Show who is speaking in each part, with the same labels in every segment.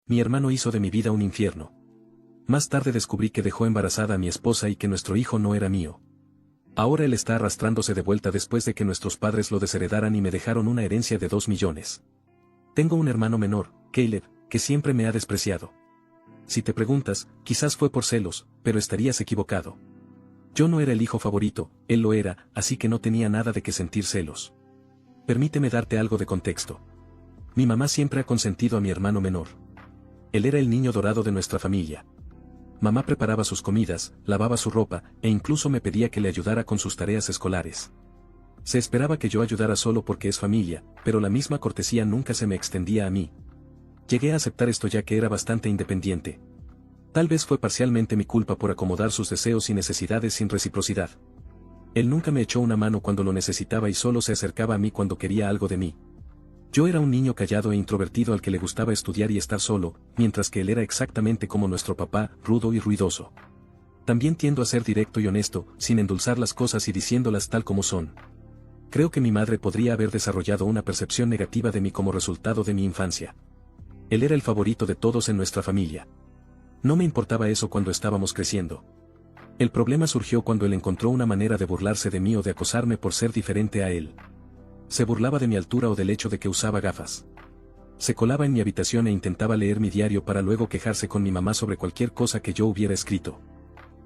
Speaker 1: Mi hermano hizo de mi vida un infierno. Más tarde descubrí que dejó embarazada a mi esposa y que nuestro hijo no era mío. Ahora él está arrastrándose de vuelta después de que nuestros padres lo desheredaran y me dejaron una herencia de 2 millones. Tengo un hermano menor, Caleb, que siempre me ha despreciado. Si te preguntas, quizás fue por celos, pero estarías equivocado. Yo no era el hijo favorito, él lo era, así que no tenía nada de qué sentir celos. Permíteme darte algo de contexto. Mi mamá siempre ha consentido a mi hermano menor. Él era el niño dorado de nuestra familia. Mamá preparaba sus comidas, lavaba su ropa, e incluso me pedía que le ayudara con sus tareas escolares. Se esperaba que yo ayudara solo porque es familia, pero la misma cortesía nunca se me extendía a mí. Llegué a aceptar esto ya que era bastante independiente. Tal vez fue parcialmente mi culpa por acomodar sus deseos y necesidades sin reciprocidad. Él nunca me echó una mano cuando lo necesitaba y solo se acercaba a mí cuando quería algo de mí. Yo era un niño callado e introvertido al que le gustaba estudiar y estar solo, mientras que él era exactamente como nuestro papá, rudo y ruidoso. También tiendo a ser directo y honesto, sin endulzar las cosas y diciéndolas tal como son. Creo que mi madre podría haber desarrollado una percepción negativa de mí como resultado de mi infancia. Él era el favorito de todos en nuestra familia. No me importaba eso cuando estábamos creciendo. El problema surgió cuando él encontró una manera de burlarse de mí o de acosarme por ser diferente a él. Se burlaba de mi altura o del hecho de que usaba gafas. Se colaba en mi habitación e intentaba leer mi diario para luego quejarse con mi mamá sobre cualquier cosa que yo hubiera escrito.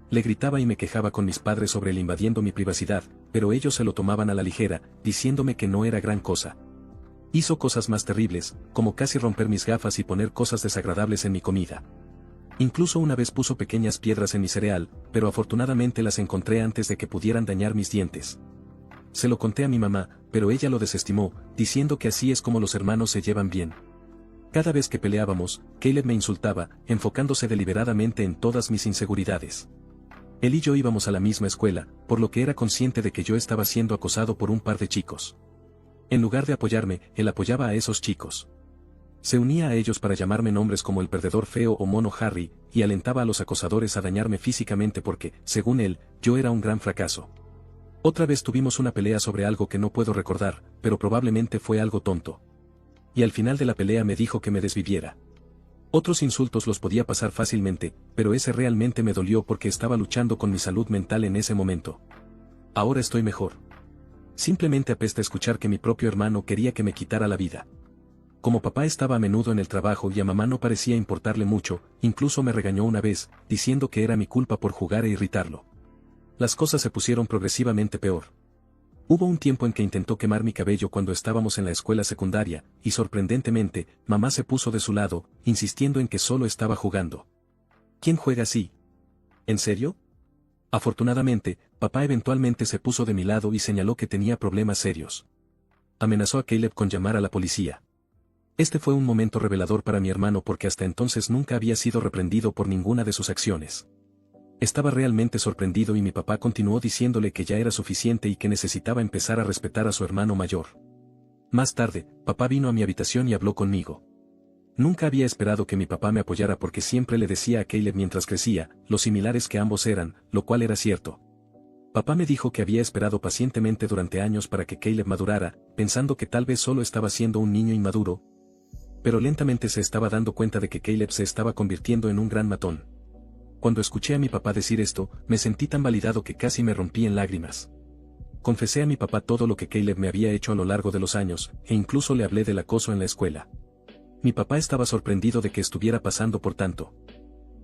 Speaker 1: Le gritaba y me quejaba con mis padres sobre él invadiendo mi privacidad, pero ellos se lo tomaban a la ligera, diciéndome que no era gran cosa. Hizo cosas más terribles, como casi romper mis gafas y poner cosas desagradables en mi comida. Incluso una vez puso pequeñas piedras en mi cereal, pero afortunadamente las encontré antes de que pudieran dañar mis dientes. Se lo conté a mi mamá, pero ella lo desestimó, diciendo que así es como los hermanos se llevan bien. Cada vez que peleábamos, Caleb me insultaba, enfocándose deliberadamente en todas mis inseguridades. Él y yo íbamos a la misma escuela, por lo que era consciente de que yo estaba siendo acosado por un par de chicos. En lugar de apoyarme, él apoyaba a esos chicos. Se unía a ellos para llamarme nombres como el perdedor feo o mono Harry, y alentaba a los acosadores a dañarme físicamente porque, según él, yo era un gran fracaso. Otra vez tuvimos una pelea sobre algo que no puedo recordar, pero probablemente fue algo tonto. Y al final de la pelea me dijo que me desviviera. Otros insultos los podía pasar fácilmente, pero ese realmente me dolió porque estaba luchando con mi salud mental en ese momento. Ahora estoy mejor. Simplemente apesta escuchar que mi propio hermano quería que me quitara la vida. Como papá estaba a menudo en el trabajo y a mamá no parecía importarle mucho, incluso me regañó una vez, diciendo que era mi culpa por jugar e irritarlo. Las cosas se pusieron progresivamente peor. Hubo un tiempo en que intentó quemar mi cabello cuando estábamos en la escuela secundaria, y sorprendentemente, mamá se puso de su lado, insistiendo en que solo estaba jugando. ¿Quién juega así? ¿En serio? Afortunadamente, papá eventualmente se puso de mi lado y señaló que tenía problemas serios. Amenazó a Caleb con llamar a la policía. Este fue un momento revelador para mi hermano porque hasta entonces nunca había sido reprendido por ninguna de sus acciones. Estaba realmente sorprendido y mi papá continuó diciéndole que ya era suficiente y que necesitaba empezar a respetar a su hermano mayor. Más tarde, papá vino a mi habitación y habló conmigo. Nunca había esperado que mi papá me apoyara porque siempre le decía a Caleb mientras crecía, lo similares que ambos eran, lo cual era cierto. Papá me dijo que había esperado pacientemente durante años para que Caleb madurara, pensando que tal vez solo estaba siendo un niño inmaduro, pero lentamente se estaba dando cuenta de que Caleb se estaba convirtiendo en un gran matón. Cuando escuché a mi papá decir esto, me sentí tan validado que casi me rompí en lágrimas. Confesé a mi papá todo lo que Caleb me había hecho a lo largo de los años, e incluso le hablé del acoso en la escuela. Mi papá estaba sorprendido de que estuviera pasando por tanto.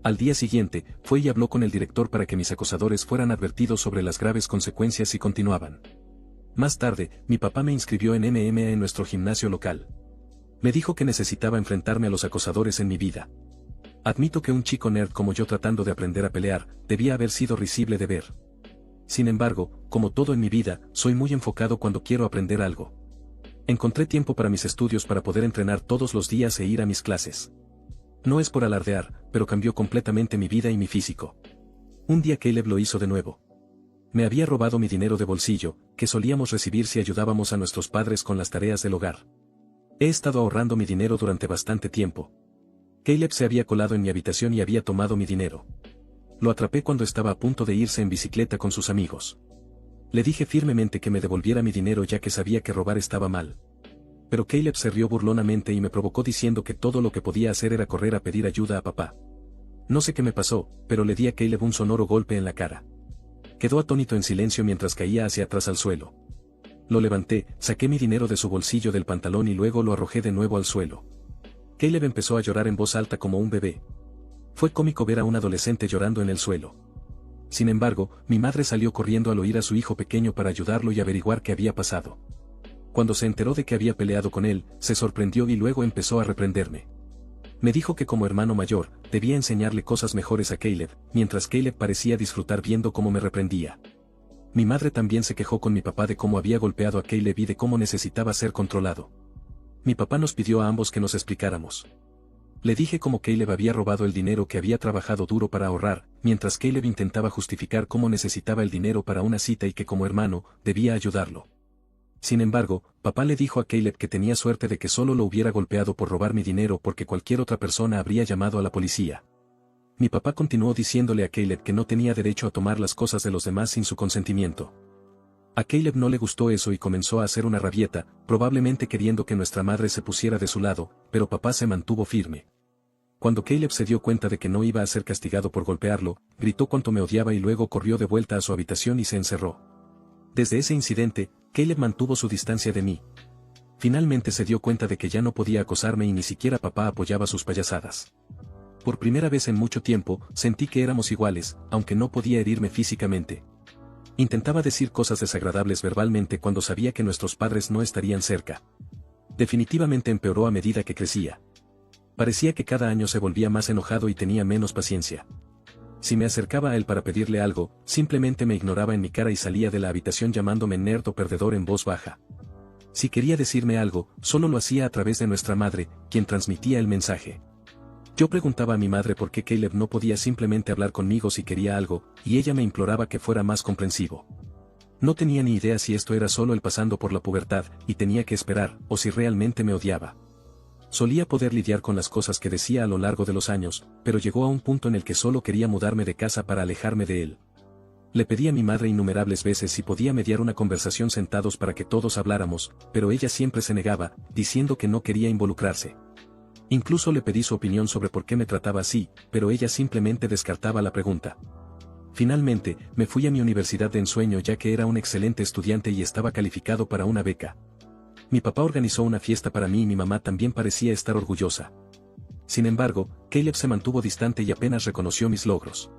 Speaker 1: Al día siguiente, fue y habló con el director para que mis acosadores fueran advertidos sobre las graves consecuencias si continuaban. Más tarde, mi papá me inscribió en MMA en nuestro gimnasio local. Me dijo que necesitaba enfrentarme a los acosadores en mi vida. Admito que un chico nerd como yo tratando de aprender a pelear, debía haber sido risible de ver. Sin embargo, como todo en mi vida, soy muy enfocado cuando quiero aprender algo. Encontré tiempo para mis estudios para poder entrenar todos los días e ir a mis clases. No es por alardear, pero cambió completamente mi vida y mi físico. Un día Caleb lo hizo de nuevo. Me había robado mi dinero de bolsillo, que solíamos recibir si ayudábamos a nuestros padres con las tareas del hogar. He estado ahorrando mi dinero durante bastante tiempo. Caleb se había colado en mi habitación y había tomado mi dinero. Lo atrapé cuando estaba a punto de irse en bicicleta con sus amigos. Le dije firmemente que me devolviera mi dinero ya que sabía que robar estaba mal. Pero Caleb se rió burlonamente y me provocó diciendo que todo lo que podía hacer era correr a pedir ayuda a papá. No sé qué me pasó, pero le di a Caleb un sonoro golpe en la cara. Quedó atónito en silencio mientras caía hacia atrás al suelo. Lo levanté, saqué mi dinero de su bolsillo del pantalón y luego lo arrojé de nuevo al suelo. Caleb empezó a llorar en voz alta como un bebé. Fue cómico ver a un adolescente llorando en el suelo. Sin embargo, mi madre salió corriendo al oír a su hijo pequeño para ayudarlo y averiguar qué había pasado. Cuando se enteró de que había peleado con él, se sorprendió y luego empezó a reprenderme. Me dijo que como hermano mayor, debía enseñarle cosas mejores a Caleb, mientras Caleb parecía disfrutar viendo cómo me reprendía. Mi madre también se quejó con mi papá de cómo había golpeado a Caleb y de cómo necesitaba ser controlado. Mi papá nos pidió a ambos que nos explicáramos. Le dije cómo Caleb había robado el dinero que había trabajado duro para ahorrar, mientras Caleb intentaba justificar cómo necesitaba el dinero para una cita y que como hermano, debía ayudarlo. Sin embargo, papá le dijo a Caleb que tenía suerte de que solo lo hubiera golpeado por robar mi dinero porque cualquier otra persona habría llamado a la policía. Mi papá continuó diciéndole a Caleb que no tenía derecho a tomar las cosas de los demás sin su consentimiento. A Caleb no le gustó eso y comenzó a hacer una rabieta, probablemente queriendo que nuestra madre se pusiera de su lado, pero papá se mantuvo firme. Cuando Caleb se dio cuenta de que no iba a ser castigado por golpearlo, gritó cuánto me odiaba y luego corrió de vuelta a su habitación y se encerró. Desde ese incidente, Caleb mantuvo su distancia de mí. Finalmente se dio cuenta de que ya no podía acosarme y ni siquiera papá apoyaba sus payasadas. Por primera vez en mucho tiempo, sentí que éramos iguales, aunque no podía herirme físicamente. Intentaba decir cosas desagradables verbalmente cuando sabía que nuestros padres no estarían cerca. Definitivamente empeoró a medida que crecía. Parecía que cada año se volvía más enojado y tenía menos paciencia. Si me acercaba a él para pedirle algo, simplemente me ignoraba en mi cara y salía de la habitación llamándome nerd o perdedor en voz baja. Si quería decirme algo, solo lo hacía a través de nuestra madre, quien transmitía el mensaje. Yo preguntaba a mi madre por qué Caleb no podía simplemente hablar conmigo si quería algo, y ella me imploraba que fuera más comprensivo. No tenía ni idea si esto era solo el pasando por la pubertad, y tenía que esperar, o si realmente me odiaba. Solía poder lidiar con las cosas que decía a lo largo de los años, pero llegó a un punto en el que solo quería mudarme de casa para alejarme de él. Le pedí a mi madre innumerables veces si podía mediar una conversación sentados para que todos habláramos, pero ella siempre se negaba, diciendo que no quería involucrarse. Incluso le pedí su opinión sobre por qué me trataba así, pero ella simplemente descartaba la pregunta. Finalmente, me fui a mi universidad de ensueño ya que era un excelente estudiante y estaba calificado para una beca. Mi papá organizó una fiesta para mí y mi mamá también parecía estar orgullosa. Sin embargo, Caleb se mantuvo distante y apenas reconoció mis logros.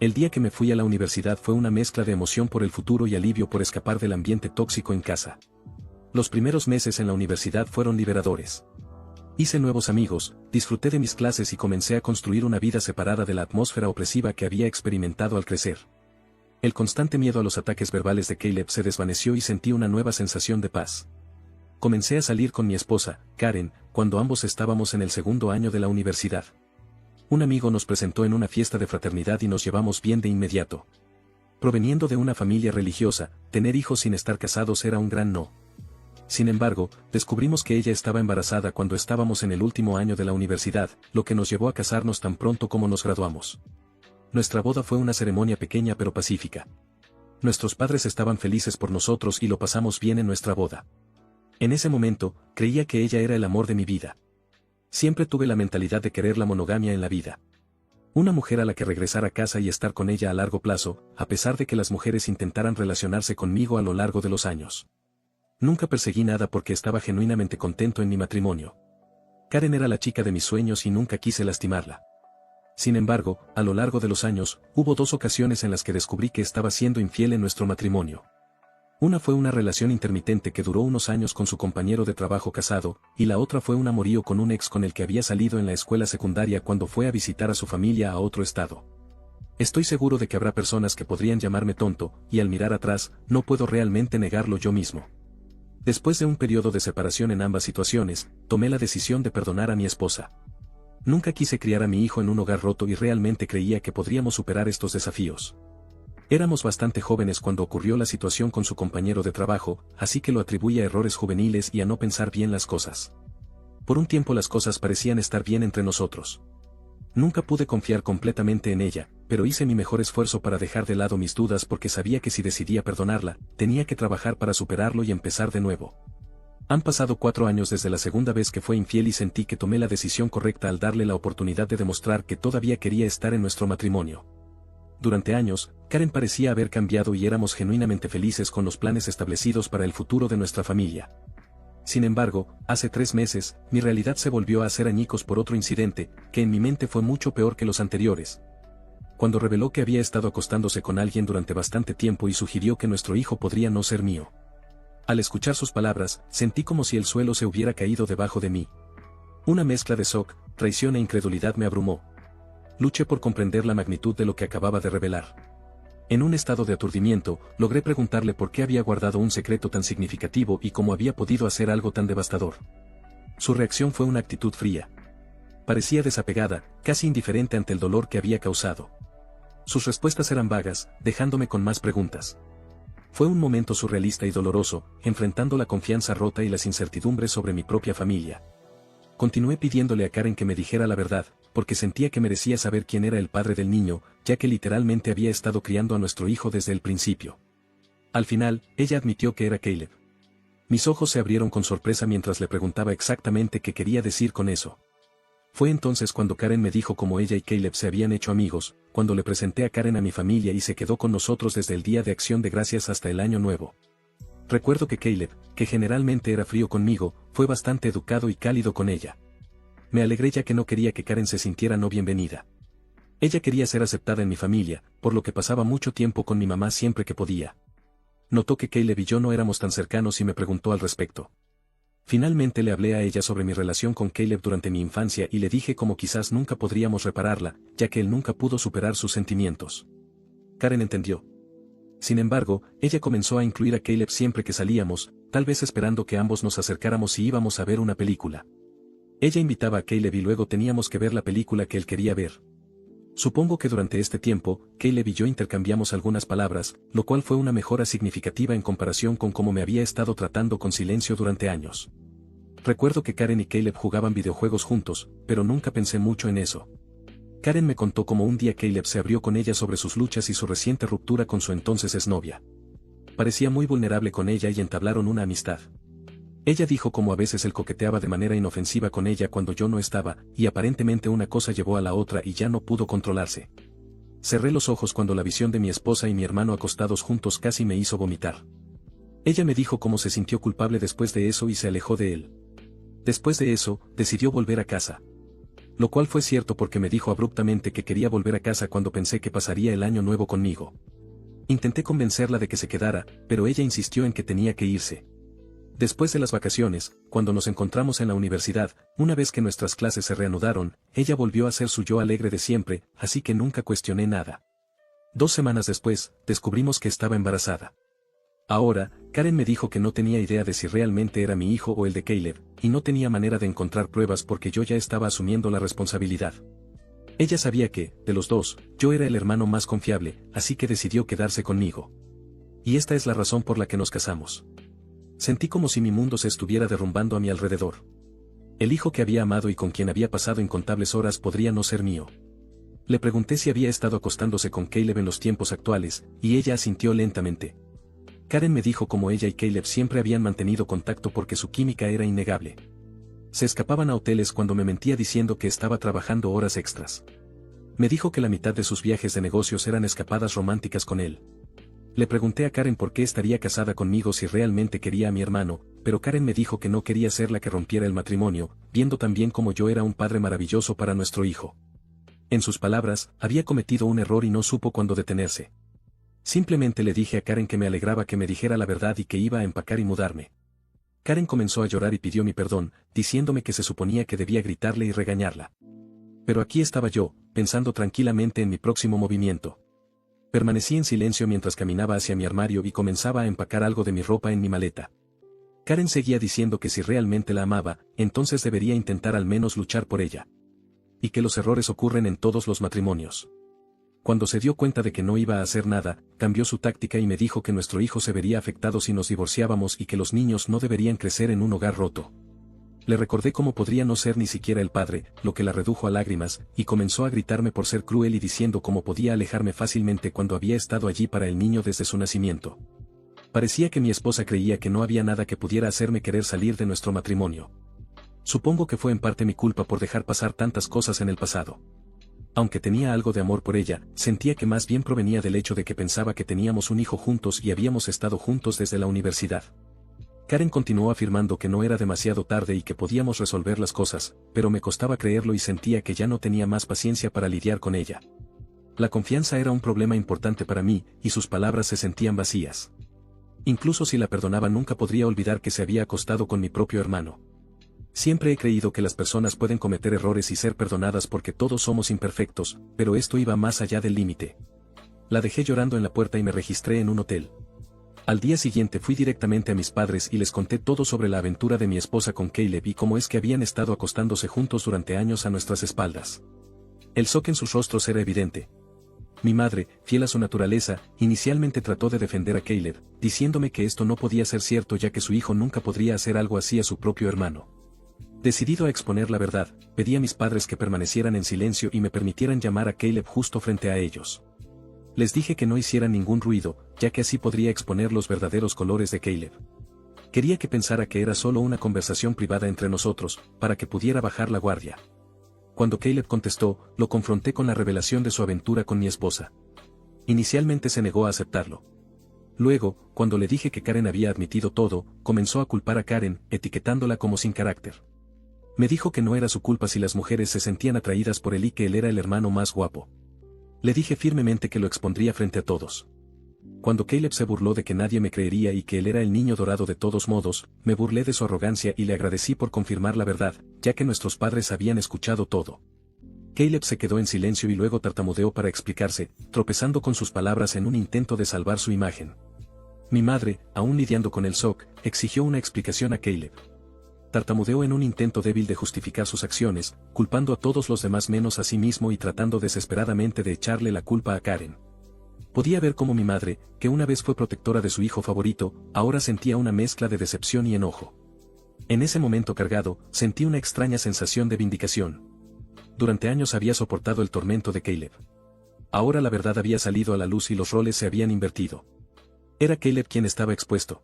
Speaker 1: El día que me fui a la universidad fue una mezcla de emoción por el futuro y alivio por escapar del ambiente tóxico en casa. Los primeros meses en la universidad fueron liberadores. Hice nuevos amigos, disfruté de mis clases y comencé a construir una vida separada de la atmósfera opresiva que había experimentado al crecer. El constante miedo a los ataques verbales de Caleb se desvaneció y sentí una nueva sensación de paz. Comencé a salir con mi esposa, Karen, cuando ambos estábamos en el segundo año de la universidad. Un amigo nos presentó en una fiesta de fraternidad y nos llevamos bien de inmediato. Proveniendo de una familia religiosa, tener hijos sin estar casados era un gran no. Sin embargo, descubrimos que ella estaba embarazada cuando estábamos en el último año de la universidad, lo que nos llevó a casarnos tan pronto como nos graduamos. Nuestra boda fue una ceremonia pequeña pero pacífica. Nuestros padres estaban felices por nosotros y lo pasamos bien en nuestra boda. En ese momento, creía que ella era el amor de mi vida. Siempre tuve la mentalidad de querer la monogamia en la vida. Una mujer a la que regresar a casa y estar con ella a largo plazo, a pesar de que las mujeres intentaran relacionarse conmigo a lo largo de los años. Nunca perseguí nada porque estaba genuinamente contento en mi matrimonio. Karen era la chica de mis sueños y nunca quise lastimarla. Sin embargo, a lo largo de los años, hubo 2 ocasiones en las que descubrí que estaba siendo infiel en nuestro matrimonio. Una fue una relación intermitente que duró unos años con su compañero de trabajo casado, y la otra fue un amorío con un ex con el que había salido en la escuela secundaria cuando fue a visitar a su familia a otro estado. Estoy seguro de que habrá personas que podrían llamarme tonto, y al mirar atrás, no puedo realmente negarlo yo mismo. Después de un periodo de separación en ambas situaciones, tomé la decisión de perdonar a mi esposa. Nunca quise criar a mi hijo en un hogar roto y realmente creía que podríamos superar estos desafíos. Éramos bastante jóvenes cuando ocurrió la situación con su compañero de trabajo, así que lo atribuí a errores juveniles y a no pensar bien las cosas. Por un tiempo las cosas parecían estar bien entre nosotros. Nunca pude confiar completamente en ella, pero hice mi mejor esfuerzo para dejar de lado mis dudas porque sabía que si decidía perdonarla, tenía que trabajar para superarlo y empezar de nuevo. Han pasado 4 años desde la segunda vez que fue infiel y sentí que tomé la decisión correcta al darle la oportunidad de demostrar que todavía quería estar en nuestro matrimonio. Durante años, Karen parecía haber cambiado y éramos genuinamente felices con los planes establecidos para el futuro de nuestra familia. Sin embargo, hace 3 meses, mi realidad se volvió a hacer añicos por otro incidente, que en mi mente fue mucho peor que los anteriores. Cuando reveló que había estado acostándose con alguien durante bastante tiempo y sugirió que nuestro hijo podría no ser mío. Al escuchar sus palabras, sentí como si el suelo se hubiera caído debajo de mí. Una mezcla de shock, traición e incredulidad me abrumó. Luché por comprender la magnitud de lo que acababa de revelar. En un estado de aturdimiento, logré preguntarle por qué había guardado un secreto tan significativo y cómo había podido hacer algo tan devastador. Su reacción fue una actitud fría. Parecía desapegada, casi indiferente ante el dolor que había causado. Sus respuestas eran vagas, dejándome con más preguntas. Fue un momento surrealista y doloroso, enfrentando la confianza rota y las incertidumbres sobre mi propia familia. Continué pidiéndole a Karen que me dijera la verdad, porque sentía que merecía saber quién era el padre del niño, ya que literalmente había estado criando a nuestro hijo desde el principio. Al final, ella admitió que era Caleb. Mis ojos se abrieron con sorpresa mientras le preguntaba exactamente qué quería decir con eso. Fue entonces cuando Karen me dijo cómo ella y Caleb se habían hecho amigos, cuando le presenté a Karen a mi familia y se quedó con nosotros desde el Día de Acción de Gracias hasta el Año Nuevo. Recuerdo que Caleb, que generalmente era frío conmigo, fue bastante educado y cálido con ella. Me alegré ya que no quería que Karen se sintiera no bienvenida. Ella quería ser aceptada en mi familia, por lo que pasaba mucho tiempo con mi mamá siempre que podía. Notó que Caleb y yo no éramos tan cercanos y me preguntó al respecto. Finalmente le hablé a ella sobre mi relación con Caleb durante mi infancia y le dije cómo quizás nunca podríamos repararla, ya que él nunca pudo superar sus sentimientos. Karen entendió. Sin embargo, ella comenzó a incluir a Caleb siempre que salíamos, tal vez esperando que ambos nos acercáramos y íbamos a ver una película. Ella invitaba a Caleb y luego teníamos que ver la película que él quería ver. Supongo que durante este tiempo, Caleb y yo intercambiamos algunas palabras, lo cual fue una mejora significativa en comparación con cómo me había estado tratando con silencio durante años. Recuerdo que Karen y Caleb jugaban videojuegos juntos, pero nunca pensé mucho en eso. Karen me contó cómo un día Caleb se abrió con ella sobre sus luchas y su reciente ruptura con su entonces exnovia. Parecía muy vulnerable con ella y entablaron una amistad. Ella dijo cómo a veces él coqueteaba de manera inofensiva con ella cuando yo no estaba, y aparentemente una cosa llevó a la otra y ya no pudo controlarse. Cerré los ojos cuando la visión de mi esposa y mi hermano acostados juntos casi me hizo vomitar. Ella me dijo cómo se sintió culpable después de eso y se alejó de él. Después de eso, decidió volver a casa. Lo cual fue cierto porque me dijo abruptamente que quería volver a casa cuando pensé que pasaría el año nuevo conmigo. Intenté convencerla de que se quedara, pero ella insistió en que tenía que irse. Después de las vacaciones, cuando nos encontramos en la universidad, una vez que nuestras clases se reanudaron, ella volvió a ser su yo alegre de siempre, así que nunca cuestioné nada. 2 semanas después, descubrimos que estaba embarazada. Ahora, Karen me dijo que no tenía idea de si realmente era mi hijo o el de Caleb, y no tenía manera de encontrar pruebas porque yo ya estaba asumiendo la responsabilidad. Ella sabía que, de los dos, yo era el hermano más confiable, así que decidió quedarse conmigo. Y esta es la razón por la que nos casamos. Sentí como si mi mundo se estuviera derrumbando a mi alrededor. El hijo que había amado y con quien había pasado incontables horas podría no ser mío. Le pregunté si había estado acostándose con Caleb en los tiempos actuales, y ella asintió lentamente. Karen me dijo cómo ella y Caleb siempre habían mantenido contacto porque su química era innegable. Se escapaban a hoteles cuando me mentía diciendo que estaba trabajando horas extras. Me dijo que la mitad de sus viajes de negocios eran escapadas románticas con él. Le pregunté a Karen por qué estaría casada conmigo si realmente quería a mi hermano, pero Karen me dijo que no quería ser la que rompiera el matrimonio, viendo también cómo yo era un padre maravilloso para nuestro hijo. En sus palabras, había cometido un error y no supo cuándo detenerse. Simplemente le dije a Karen que me alegraba que me dijera la verdad y que iba a empacar y mudarme. Karen comenzó a llorar y pidió mi perdón, diciéndome que se suponía que debía gritarle y regañarla. Pero aquí estaba yo, pensando tranquilamente en mi próximo movimiento. Permanecí en silencio mientras caminaba hacia mi armario y comenzaba a empacar algo de mi ropa en mi maleta. Karen seguía diciendo que si realmente la amaba, entonces debería intentar al menos luchar por ella. Y que los errores ocurren en todos los matrimonios. Cuando se dio cuenta de que no iba a hacer nada, cambió su táctica y me dijo que nuestro hijo se vería afectado si nos divorciábamos y que los niños no deberían crecer en un hogar roto. Le recordé cómo podría no ser ni siquiera el padre, lo que la redujo a lágrimas, y comenzó a gritarme por ser cruel y diciendo cómo podía alejarme fácilmente cuando había estado allí para el niño desde su nacimiento. Parecía que mi esposa creía que no había nada que pudiera hacerme querer salir de nuestro matrimonio. Supongo que fue en parte mi culpa por dejar pasar tantas cosas en el pasado. Aunque tenía algo de amor por ella, sentía que más bien provenía del hecho de que pensaba que teníamos un hijo juntos y habíamos estado juntos desde la universidad. Karen continuó afirmando que no era demasiado tarde y que podíamos resolver las cosas, pero me costaba creerlo y sentía que ya no tenía más paciencia para lidiar con ella. La confianza era un problema importante para mí, y sus palabras se sentían vacías. Incluso si la perdonaba nunca podría olvidar que se había acostado con mi propio hermano. Siempre he creído que las personas pueden cometer errores y ser perdonadas porque todos somos imperfectos, pero esto iba más allá del límite. La dejé llorando en la puerta y me registré en un hotel. Al día siguiente fui directamente a mis padres y les conté todo sobre la aventura de mi esposa con Caleb y cómo es que habían estado acostándose juntos durante años a nuestras espaldas. El shock en sus rostros era evidente. Mi madre, fiel a su naturaleza, inicialmente trató de defender a Caleb, diciéndome que esto no podía ser cierto ya que su hijo nunca podría hacer algo así a su propio hermano. Decidido a exponer la verdad, pedí a mis padres que permanecieran en silencio y me permitieran llamar a Caleb justo frente a ellos. Les dije que no hicieran ningún ruido, ya que así podría exponer los verdaderos colores de Caleb. Quería que pensara que era solo una conversación privada entre nosotros, para que pudiera bajar la guardia. Cuando Caleb contestó, lo confronté con la revelación de su aventura con mi esposa. Inicialmente se negó a aceptarlo. Luego, cuando le dije que Karen había admitido todo, comenzó a culpar a Karen, etiquetándola como sin carácter. Me dijo que no era su culpa si las mujeres se sentían atraídas por él y que él era el hermano más guapo. Le dije firmemente que lo expondría frente a todos. Cuando Caleb se burló de que nadie me creería y que él era el niño dorado de todos modos, me burlé de su arrogancia y le agradecí por confirmar la verdad, ya que nuestros padres habían escuchado todo. Caleb se quedó en silencio y luego tartamudeó para explicarse, tropezando con sus palabras en un intento de salvar su imagen. Mi madre, aún lidiando con el shock, exigió una explicación a Caleb. Tartamudeó en un intento débil de justificar sus acciones, culpando a todos los demás menos a sí mismo y tratando desesperadamente de echarle la culpa a Karen. Podía ver cómo mi madre, que una vez fue protectora de su hijo favorito, ahora sentía una mezcla de decepción y enojo. En ese momento cargado, sentí una extraña sensación de vindicación. Durante años había soportado el tormento de Caleb. Ahora la verdad había salido a la luz y los roles se habían invertido. Era Caleb quien estaba expuesto.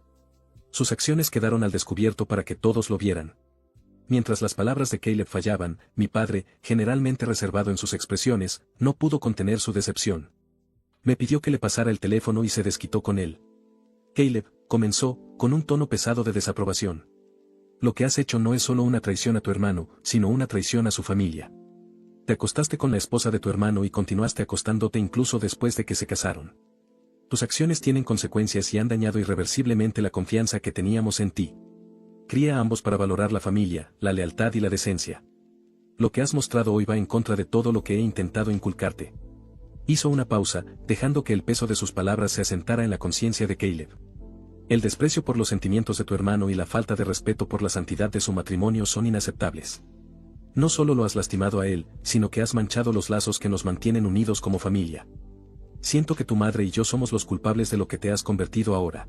Speaker 1: Sus acciones quedaron al descubierto para que todos lo vieran. Mientras las palabras de Caleb fallaban, mi padre, generalmente reservado en sus expresiones, no pudo contener su decepción. Me pidió que le pasara el teléfono y se desquitó con él. Caleb, comenzó, con un tono pesado de desaprobación. Lo que has hecho no es solo una traición a tu hermano, sino una traición a su familia. Te acostaste con la esposa de tu hermano y continuaste acostándote incluso después de que se casaron. Tus acciones tienen consecuencias y han dañado irreversiblemente la confianza que teníamos en ti. Cría a ambos para valorar la familia, la lealtad y la decencia. Lo que has mostrado hoy va en contra de todo lo que he intentado inculcarte. Hizo una pausa, dejando que el peso de sus palabras se asentara en la conciencia de Caleb. El desprecio por los sentimientos de tu hermano y la falta de respeto por la santidad de su matrimonio son inaceptables. No solo lo has lastimado a él, sino que has manchado los lazos que nos mantienen unidos como familia. Siento que tu madre y yo somos los culpables de lo que te has convertido ahora.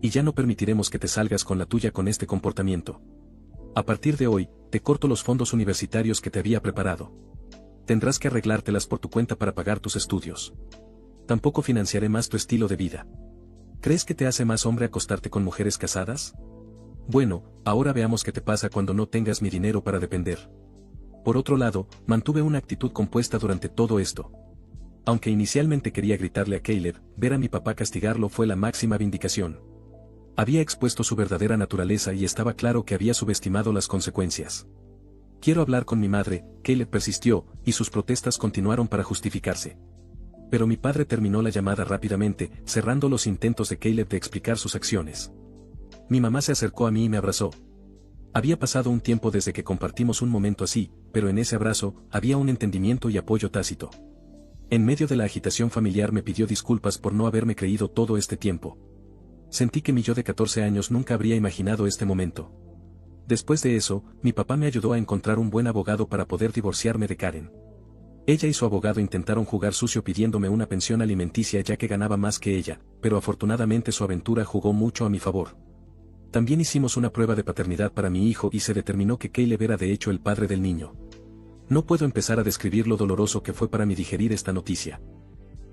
Speaker 1: Y ya no permitiremos que te salgas con la tuya con este comportamiento. A partir de hoy, te corto los fondos universitarios que te había preparado. Tendrás que arreglártelas por tu cuenta para pagar tus estudios. Tampoco financiaré más tu estilo de vida. ¿Crees que te hace más hombre acostarte con mujeres casadas? Bueno, ahora veamos qué te pasa cuando no tengas mi dinero para depender. Por otro lado, mantuve una actitud compuesta durante todo esto. Aunque inicialmente quería gritarle a Caleb, ver a mi papá castigarlo fue la máxima vindicación. Había expuesto su verdadera naturaleza y estaba claro que había subestimado las consecuencias. Quiero hablar con mi madre, Caleb persistió, y sus protestas continuaron para justificarse. Pero mi padre terminó la llamada rápidamente, cerrando los intentos de Caleb de explicar sus acciones. Mi mamá se acercó a mí y me abrazó. Había pasado un tiempo desde que compartimos un momento así, pero en ese abrazo, había un entendimiento y apoyo tácito. En medio de la agitación familiar me pidió disculpas por no haberme creído todo este tiempo. Sentí que mi yo de 14 años nunca habría imaginado este momento. Después de eso, mi papá me ayudó a encontrar un buen abogado para poder divorciarme de Karen. Ella y su abogado intentaron jugar sucio pidiéndome una pensión alimenticia ya que ganaba más que ella, pero afortunadamente su aventura jugó mucho a mi favor. También hicimos una prueba de paternidad para mi hijo y se determinó que Caleb era de hecho el padre del niño. No puedo empezar a describir lo doloroso que fue para mí digerir esta noticia.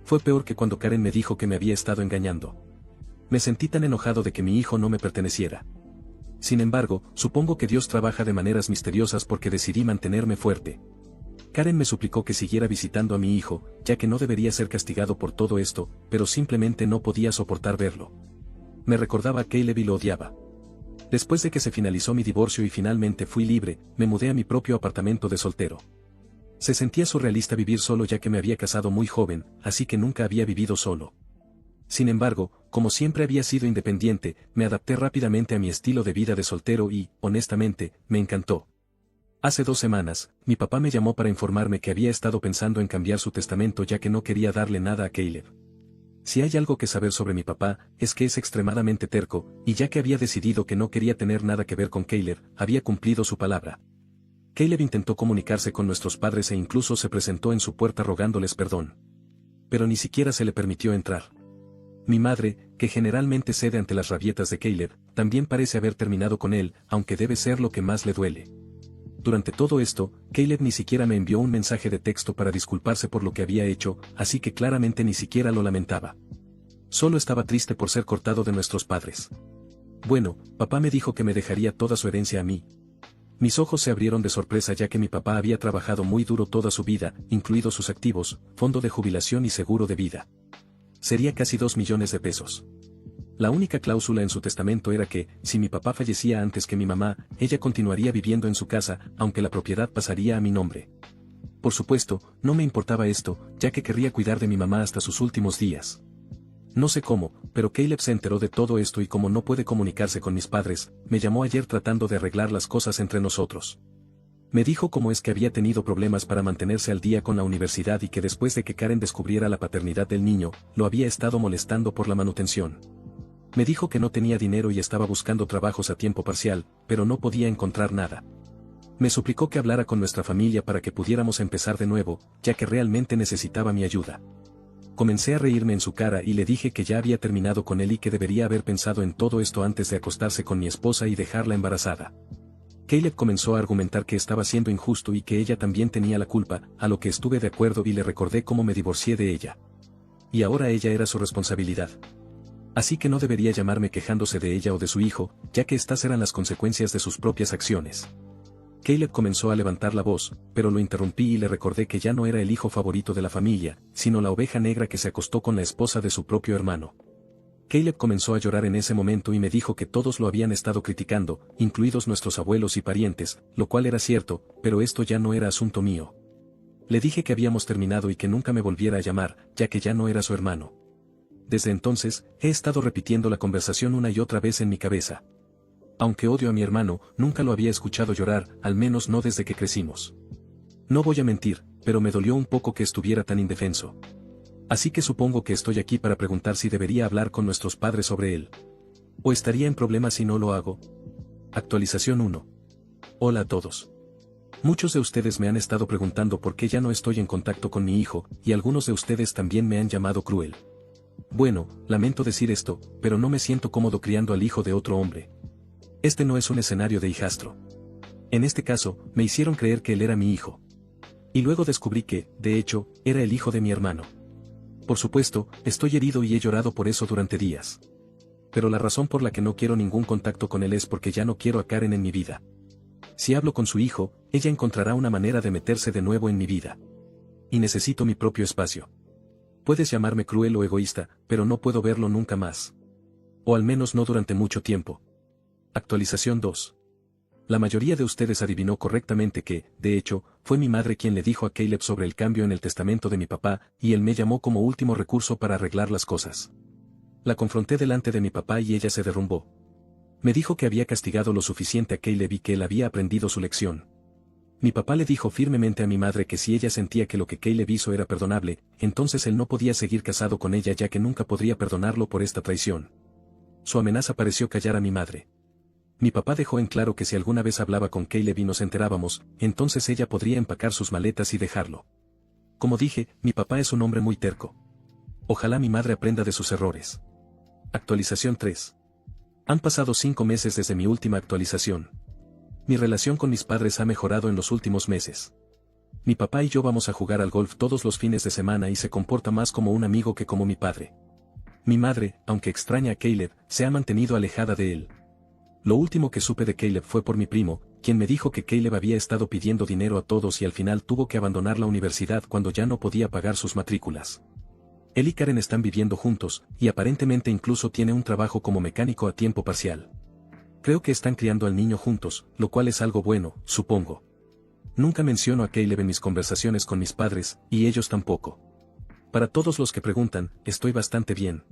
Speaker 1: Fue peor que cuando Karen me dijo que me había estado engañando. Me sentí tan enojado de que mi hijo no me perteneciera. Sin embargo, supongo que Dios trabaja de maneras misteriosas porque decidí mantenerme fuerte. Karen me suplicó que siguiera visitando a mi hijo, ya que no debería ser castigado por todo esto, pero simplemente no podía soportar verlo. Me recordaba a Caleb y lo odiaba. Después de que se finalizó mi divorcio y finalmente fui libre, me mudé a mi propio apartamento de soltero. Se sentía surrealista vivir solo ya que me había casado muy joven, así que nunca había vivido solo. Sin embargo, como siempre había sido independiente, me adapté rápidamente a mi estilo de vida de soltero y, honestamente, me encantó. Hace 2 semanas, mi papá me llamó para informarme que había estado pensando en cambiar su testamento ya que no quería darle nada a Caleb. Si hay algo que saber sobre mi papá, es que es extremadamente terco, y ya que había decidido que no quería tener nada que ver con Caleb, había cumplido su palabra. Caleb intentó comunicarse con nuestros padres e incluso se presentó en su puerta rogándoles perdón. Pero ni siquiera se le permitió entrar. Mi madre, que generalmente cede ante las rabietas de Caleb, también parece haber terminado con él, aunque debe ser lo que más le duele. Durante todo esto, Caleb ni siquiera me envió un mensaje de texto para disculparse por lo que había hecho, así que claramente ni siquiera lo lamentaba. Solo estaba triste por ser cortado de nuestros padres. Bueno, papá me dijo que me dejaría toda su herencia a mí. Mis ojos se abrieron de sorpresa ya que mi papá había trabajado muy duro toda su vida, incluidos sus activos, fondo de jubilación y seguro de vida. Sería casi 2 millones de pesos. La única cláusula en su testamento era que, si mi papá fallecía antes que mi mamá, ella continuaría viviendo en su casa, aunque la propiedad pasaría a mi nombre. Por supuesto, no me importaba esto, ya que querría cuidar de mi mamá hasta sus últimos días. No sé cómo, pero Caleb se enteró de todo esto y como no puede comunicarse con mis padres, me llamó ayer tratando de arreglar las cosas entre nosotros. Me dijo cómo es que había tenido problemas para mantenerse al día con la universidad y que después de que Karen descubriera la paternidad del niño, lo había estado molestando por la manutención. Me dijo que no tenía dinero y estaba buscando trabajos a tiempo parcial, pero no podía encontrar nada. Me suplicó que hablara con nuestra familia para que pudiéramos empezar de nuevo, ya que realmente necesitaba mi ayuda. Comencé a reírme en su cara y le dije que ya había terminado con él y que debería haber pensado en todo esto antes de acostarse con mi esposa y dejarla embarazada. Caleb comenzó a argumentar que estaba siendo injusto y que ella también tenía la culpa, a lo que estuve de acuerdo y le recordé cómo me divorcié de ella. Y ahora ella era su responsabilidad. Así que no debería llamarme quejándose de ella o de su hijo, ya que estas eran las consecuencias de sus propias acciones. Caleb comenzó a levantar la voz, pero lo interrumpí y le recordé que ya no era el hijo favorito de la familia, sino la oveja negra que se acostó con la esposa de su propio hermano. Caleb comenzó a llorar en ese momento y me dijo que todos lo habían estado criticando, incluidos nuestros abuelos y parientes, lo cual era cierto, pero esto ya no era asunto mío. Le dije que habíamos terminado y que nunca me volviera a llamar, ya que ya no era su hermano. Desde entonces, he estado repitiendo la conversación una y otra vez en mi cabeza. Aunque odio a mi hermano, nunca lo había escuchado llorar, al menos no desde que crecimos. No voy a mentir, pero me dolió un poco que estuviera tan indefenso. Así que supongo que estoy aquí para preguntar si debería hablar con nuestros padres sobre él. ¿O estaría en problemas si no lo hago? Actualización 1. Hola a todos. Muchos de ustedes me han estado preguntando por qué ya no estoy en contacto con mi hijo, y algunos de ustedes también me han llamado cruel. Bueno, lamento decir esto, pero no me siento cómodo criando al hijo de otro hombre. Este no es un escenario de hijastro. En este caso, me hicieron creer que él era mi hijo. Y luego descubrí que, de hecho, era el hijo de mi hermano. Por supuesto, estoy herido y he llorado por eso durante días. Pero la razón por la que no quiero ningún contacto con él es porque ya no quiero a Karen en mi vida. Si hablo con su hijo, ella encontrará una manera de meterse de nuevo en mi vida. Y necesito mi propio espacio. Puedes llamarme cruel o egoísta, pero no puedo verlo nunca más. O al menos no durante mucho tiempo. Actualización 2. La mayoría de ustedes adivinó correctamente que, de hecho, fue mi madre quien le dijo a Caleb sobre el cambio en el testamento de mi papá, y él me llamó como último recurso para arreglar las cosas. La confronté delante de mi papá y ella se derrumbó. Me dijo que había castigado lo suficiente a Caleb y que él había aprendido su lección. Mi papá le dijo firmemente a mi madre que si ella sentía que lo que Caleb hizo era perdonable, entonces él no podía seguir casado con ella ya que nunca podría perdonarlo por esta traición. Su amenaza pareció callar a mi madre. Mi papá dejó en claro que si alguna vez hablaba con Caleb y nos enterábamos, entonces ella podría empacar sus maletas y dejarlo. Como dije, mi papá es un hombre muy terco. Ojalá mi madre aprenda de sus errores. Actualización 3. Han pasado 5 meses desde mi última actualización. Mi relación con mis padres ha mejorado en los últimos meses. Mi papá y yo vamos a jugar al golf todos los fines de semana y se comporta más como un amigo que como mi padre. Mi madre, aunque extraña a Caleb, se ha mantenido alejada de él. Lo último que supe de Caleb fue por mi primo, quien me dijo que Caleb había estado pidiendo dinero a todos y al final tuvo que abandonar la universidad cuando ya no podía pagar sus matrículas. Él y Karen están viviendo juntos, y aparentemente incluso tiene un trabajo como mecánico a tiempo parcial. Creo que están criando al niño juntos, lo cual es algo bueno, supongo. Nunca menciono a Caleb en mis conversaciones con mis padres, y ellos tampoco. Para todos los que preguntan, estoy bastante bien.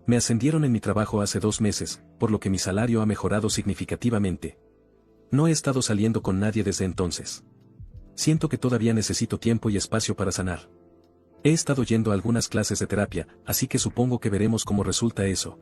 Speaker 1: Me ascendieron en mi trabajo hace 2 meses, por lo que mi salario ha mejorado significativamente. No he estado saliendo con nadie desde entonces. Siento que todavía necesito tiempo y espacio para sanar. He estado yendo a algunas clases de terapia, así que supongo que veremos cómo resulta eso.